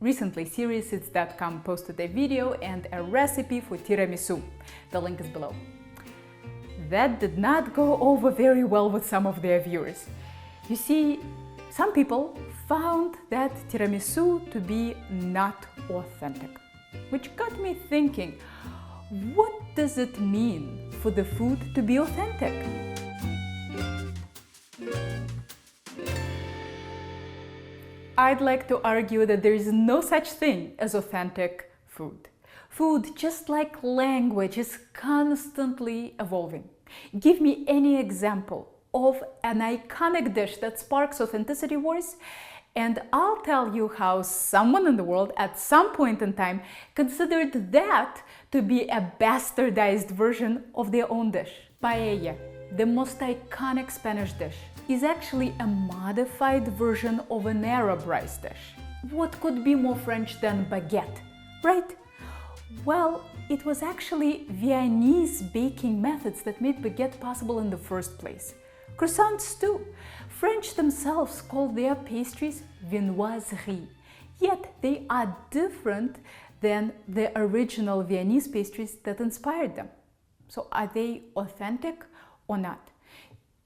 Recently, seriousseeds.com posted a video and a recipe for tiramisu. The link is below. That did not go over very well with some of their viewers. You see, some people found that tiramisu to be not authentic, which got me thinking, what does it mean for the food to be authentic? I'd like to argue that there is no such thing as authentic food. Food, just like language, is constantly evolving. Give me any example of an iconic dish that sparks authenticity wars, and I'll tell you how someone in the world at some point in time considered that to be a bastardized version of their own dish. Paella, the most iconic Spanish dish, is actually a modified version of an Arab rice dish. What could be more French than baguette, right? Well, it was actually Viennese baking methods that made baguette possible in the first place. Croissants too. French themselves call their pastries viennoiserie, yet they are different than the original Viennese pastries that inspired them. So are they authentic or not?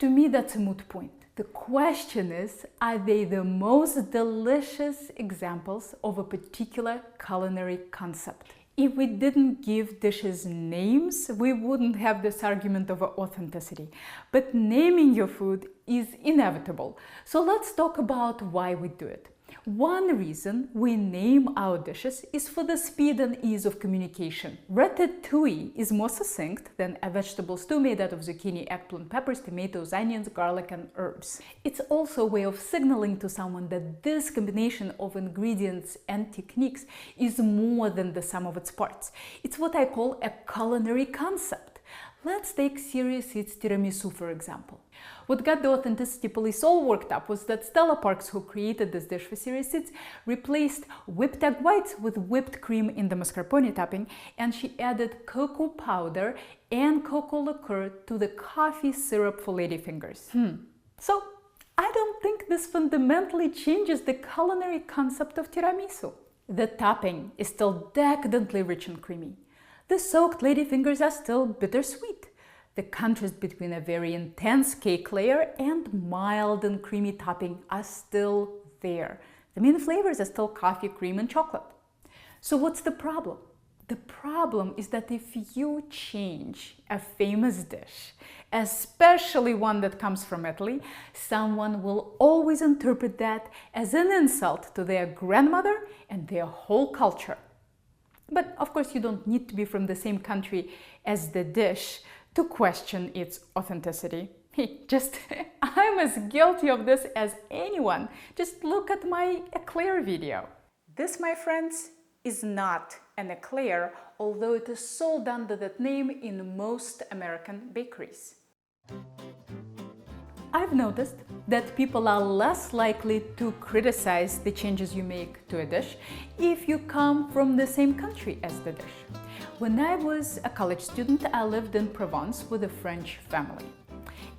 To me, that's a moot point. The question is, are they the most delicious examples of a particular culinary concept? If we didn't give dishes names, we wouldn't have this argument over authenticity. But naming your food is inevitable. So let's talk about why we do it. One reason we name our dishes is for the speed and ease of communication. Ratatouille is more succinct than a vegetable stew made out of zucchini, eggplant, peppers, tomatoes, onions, garlic, and herbs. It's also a way of signaling to someone that this combination of ingredients and techniques is more than the sum of its parts. It's what I call a culinary concept. Let's take Serious Eats tiramisu, for example. What got the authenticity police all worked up was that Stella Parks, who created this dish for Serious Eats, replaced whipped egg whites with whipped cream in the mascarpone topping, and she added cocoa powder and cocoa liqueur to the coffee syrup for ladyfingers. So I don't think this fundamentally changes the culinary concept of tiramisu. The topping is still decadently rich and creamy. The soaked ladyfingers are still bittersweet. The contrast between a very intense cake layer and mild and creamy topping are still there. The main flavors are still coffee, cream, and chocolate. So what's the problem? The problem is that if you change a famous dish, especially one that comes from Italy, someone will always interpret that as an insult to their grandmother and their whole culture. But of course, you don't need to be from the same country as the dish to question its authenticity. Hey, I'm as guilty of this as anyone. Just look at my eclair video. This, my friends, is not an eclair, although it is sold under that name in most American bakeries. I've noticed that people are less likely to criticize the changes you make to a dish if you come from the same country as the dish. When I was a college student, I lived in Provence with a French family.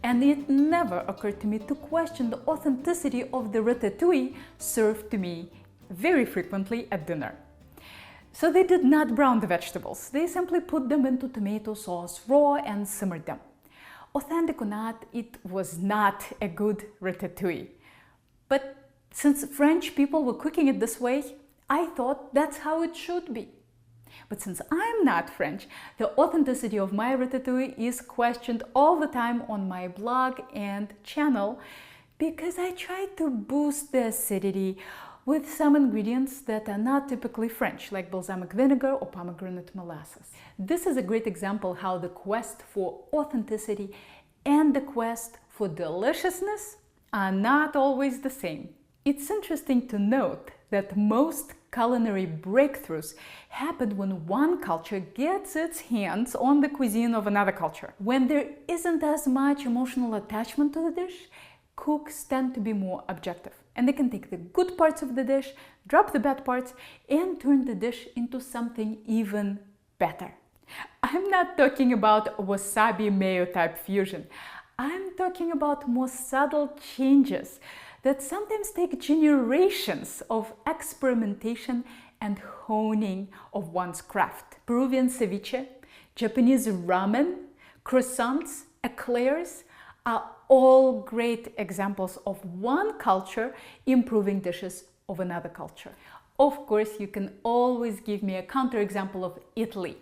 And it never occurred to me to question the authenticity of the ratatouille served to me very frequently at dinner. So they did not brown the vegetables. They simply put them into tomato sauce raw and simmered them. Authentic or not, it was not a good ratatouille. But since French people were cooking it this way, I thought that's how it should be. But since I'm not French, the authenticity of my ratatouille is questioned all the time on my blog and channel because I try to boost the acidity with some ingredients that are not typically French, like balsamic vinegar or pomegranate molasses. This is a great example how the quest for authenticity and the quest for deliciousness are not always the same. It's interesting to note that most culinary breakthroughs happen when one culture gets its hands on the cuisine of another culture. When there isn't as much emotional attachment to the dish, cooks tend to be more objective, and they can take the good parts of the dish, drop the bad parts, and turn the dish into something even better. I'm not talking about wasabi mayo type fusion. I'm talking about more subtle changes that sometimes take generations of experimentation and honing of one's craft. Peruvian ceviche, Japanese ramen, croissants, eclairs are all great examples of one culture improving dishes of another culture. Of course, you can always give me a counterexample of Italy,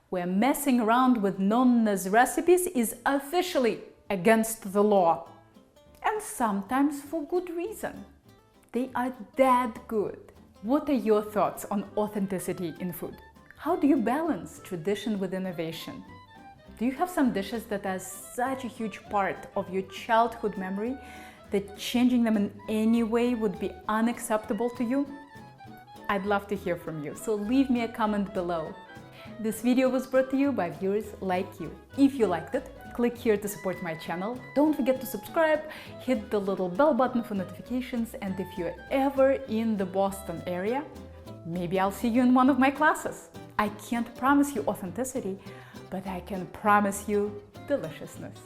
where messing around with nonna's recipes is officially against the law. And sometimes for good reason. They are that good. What are your thoughts on authenticity in food? How do you balance tradition with innovation? Do you have some dishes that are such a huge part of your childhood memory that changing them in any way would be unacceptable to you? I'd love to hear from you, so leave me a comment below. This video was brought to you by viewers like you. If you liked it, click here to support my channel. Don't forget to subscribe, hit the little bell button for notifications, and if you're ever in the Boston area, maybe I'll see you in one of my classes. I can't promise you authenticity, but I can promise you deliciousness.